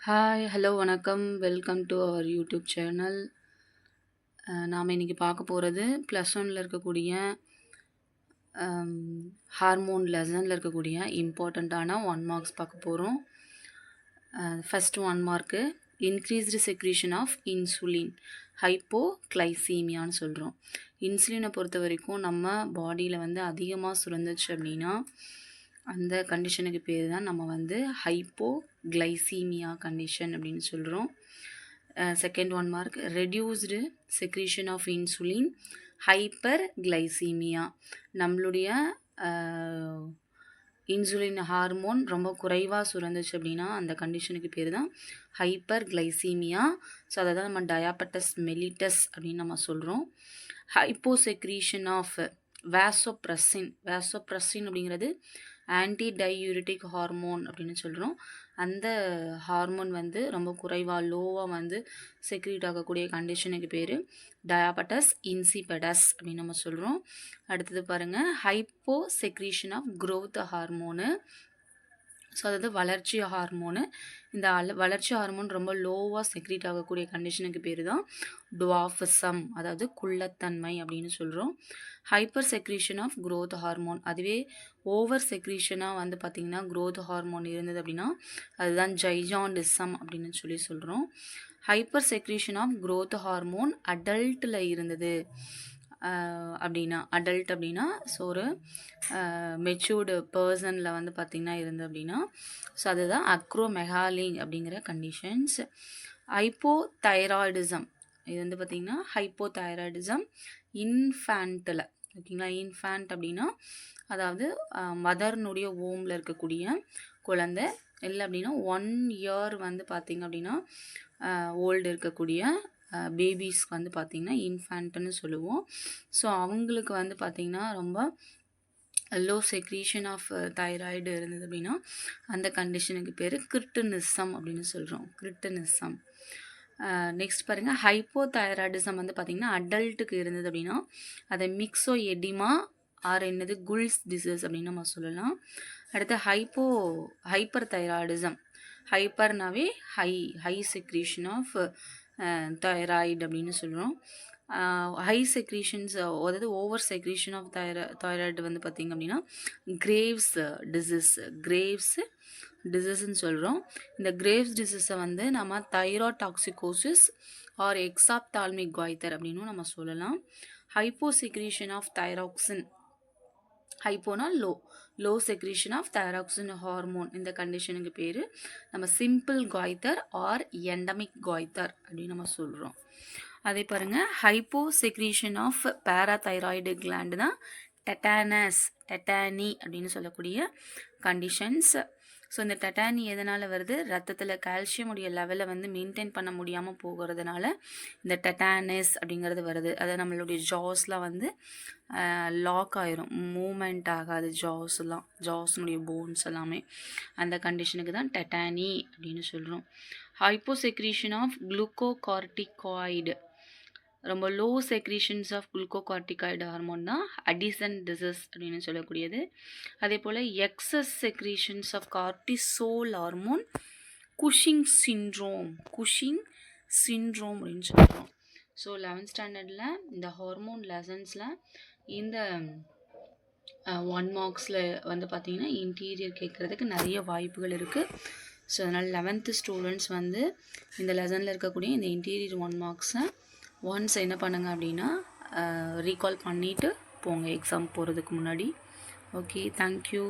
Hi, hello, வணக்கம். Welcome to our YouTube channel. நாம் இன்றைக்கி பார்க்க போகிறது ப்ளஸ் ஒன்னில் இருக்கக்கூடிய ஹார்மோன் லெசனில் இருக்கக்கூடிய இம்பார்ட்டண்ட்டான 1 மார்க்ஸ் பார்க்க போகிறோம். First 1 mark increased secretion of insulin ஹைப்போக்ளைசீமியான்னு சொல்கிறோம். இன்சுலினை பொறுத்த வரைக்கும் நம்ம பாடியில் வந்து அதிகமாக சுரந்துச்சு அப்படின்னா அந்த கண்டிஷனுக்கு பேர் தான் நம்ம வந்து ஹைப்போக்ளைசீமியா கண்டிஷன் அப்படின்னு சொல்கிறோம். Second 1 mark reduced secretion of insulin hyperglycemia. நம்மளுடைய இன்சுலின் ஹார்மோன் ரொம்ப குறைவாக சுரந்துச்சு அப்படின்னா அந்த கண்டிஷனுக்கு பேர் தான் ஹைப்பர் கிளைசீமியா. ஸோ அதை தான் நம்ம டயாபெட்டஸ் மெலிட்டஸ் அப்படின்னு நம்ம சொல்கிறோம். ஹைப்போசெக்ரீஷன் ஆஃப் வேசோப்ரெஸ்ஸின் அப்படிங்கிறது ஆன்டி டையூரிட்டிக் ஹார்மோன் அப்படின்னு சொல்கிறோம். அந்த ஹார்மோன் வந்து ரொம்ப குறைவாக லோவாக வந்து செக்ரீட் ஆகக்கூடிய கண்டிஷனுக்கு பேர் டயாபெட்டஸ் இன்சிபெடஸ் அப்படின்னு நம்ம சொல்கிறோம். அடுத்தது பாருங்கள், hypo secretion of growth hormone. So அதாவது வளர்ச்சி ஹார்மோனு. இந்த வளர்ச்சி ஹார்மோன் ரொம்ப லோவாக செக்ரீட் ஆகக்கூடிய கண்டிஷனுக்கு பேர் தான் டுவாஃபிசம், அதாவது குள்ளத்தன்மை அப்படின்னு சொல்கிறோம். Hyper secretion of growth hormone, அதுவே ஓவர் செக்ரீஷனாக வந்து பார்த்திங்கன்னா க்ரோத் ஹார்மோன் இருந்தது அப்படின்னா அதுதான் ஜைஜாண்டிசம் அப்படின்னு சொல்கிறோம். Hyper secretion of growth hormone அடல்ட்டில் இருந்தது அப்படின்னா ஸோ ஒரு மெச்சூர்டு பர்சனில் வந்து பார்த்திங்கன்னா இருந்தது அப்படின்னா ஸோ அதுதான் அக்ரோமெகாலிங் அப்படிங்கிற கண்டிஷன்ஸ். ஹைப்போதைராய்டிசம், இது வந்து பார்த்திங்கன்னா ஹைப்போதைராய்டிசம் இன்ஃபேண்ட்டில், ஓகேங்களா. இன்ஃபேண்ட் அப்படின்னா அதாவது மதர்னுடைய ஓமில் இருக்கக்கூடிய குழந்தை, இல்லை அப்படின்னா 1 இயர் வந்து பார்த்திங்க அப்படின்னா ஓல்டு இருக்கக்கூடிய பேபிஸ்க்கு வந்து பார்த்திங்கன்னா இன்ஃபேண்ட்டுன்னு சொல்லுவோம். ஸோ அவங்களுக்கு வந்து பார்த்திங்கன்னா ரொம்ப லோ செக்ரீஷன் ஆஃப் தைராய்டு இருந்தது அப்படின்னா அந்த கண்டிஷனுக்கு பேர் கிரிட்டினிசம் அப்படின்னு சொல்கிறோம். கிரிட்டினிசம். நெக்ஸ்ட் பாருங்கள், ஹைப்போதைராய்டிசம் வந்து பார்த்திங்கன்னா அடல்ட்டுக்கு இருந்தது அப்படின்னா அதை மிக்ஸோ எடிமா ஆர் என்னது குல்ஸ் டிசீஸ் அப்படின்னு நம்ம சொல்லலாம். அடுத்து ஹைப்பர் தைராய்டிசம். ஹைப்பர்னாவே ஹை செக்ரீஷன் ஆஃப் தைராய்டு அப்படின்னு சொல்கிறோம். ஹை செக்ரீஷன்ஸ், அதாவது ஓவர் செக்ரீஷன் ஆஃப் தைராய்டு வந்து பார்த்திங்க அப்படின்னா கிரேவ்ஸ் டிசீஸ்ன்னு சொல்கிறோம். இந்த கிரேவ்ஸ் டிசீஸை வந்து நம்ம தைராடாக்சிகோசிஸ் ஆர் எக்ஸாப்தால்மிக் காய்தர் அப்படின்னு நம்ம சொல்லலாம். ஹைப்போசெக்ரீஷன் ஆஃப் தைராக்சின், ஹைப்போனா low secretion of thyroxine hormone, இந்த கண்டிஷனுக்கு பேர் நம்ம simple goitre or endemic goitre அப்படின்னு நம்ம சொல்கிறோம். அதே பாருங்கள், hypo secretion of parathyroid gland தான் டெட்டானி அப்படின்னு சொல்லக்கூடிய கண்டிஷன்ஸ். ஸோ இந்த டெட்டானி எதனால் வருது? ரத்தத்தில் கால்சியமுடைய லெவலை வந்து மெயின்டைன் பண்ண முடியாமல் போகிறதுனால இந்த டெட்டானஸ் அப்படிங்கிறது வருது. அதை நம்மளுடைய ஜாஸ்லாம் வந்து லாக் ஆயிரும், மூமெண்ட் ஆகாது ஜாஸ்னுடைய போன்ஸ் எல்லாமே. அந்த கண்டிஷனுக்கு தான் டெட்டானி அப்படின்னு சொல்கிறோம். ஹைப்போசெக்ரீஷன் ஆஃப் குளுக்கோகார்டிகாய்டு, ரொம்ப low secretions of glucocorticoid hormone தான் அடிசன் டிசீஸ் அப்படின்னு சொல்லக்கூடியது. அதே போல் excess secretions of cortisol hormone Cushing syndrome அப்படின்னு சொல்கிறோம். ஸோ 11th ஸ்டாண்டர்டில் இந்த ஹார்மோன் லெசன்ஸில் இந்த 1 மார்க்ஸில் வந்து பார்த்திங்கன்னா இன்டீரியர் கேட்குறதுக்கு நிறைய வாய்ப்புகள் இருக்குது. ஸோ அதனால் 11th ஸ்டூடெண்ட்ஸ் வந்து இந்த லெசனில் இருக்கக்கூடிய இந்த இன்டீரியர் 1 மார்க்ஸை ஒன்ஸ் என்ன பண்ணுங்கள் அப்படின்னா ரீகால் பண்ணிவிட்டு போங்க எக்ஸாம் போகிறதுக்கு முன்னாடி. Okay, thank you.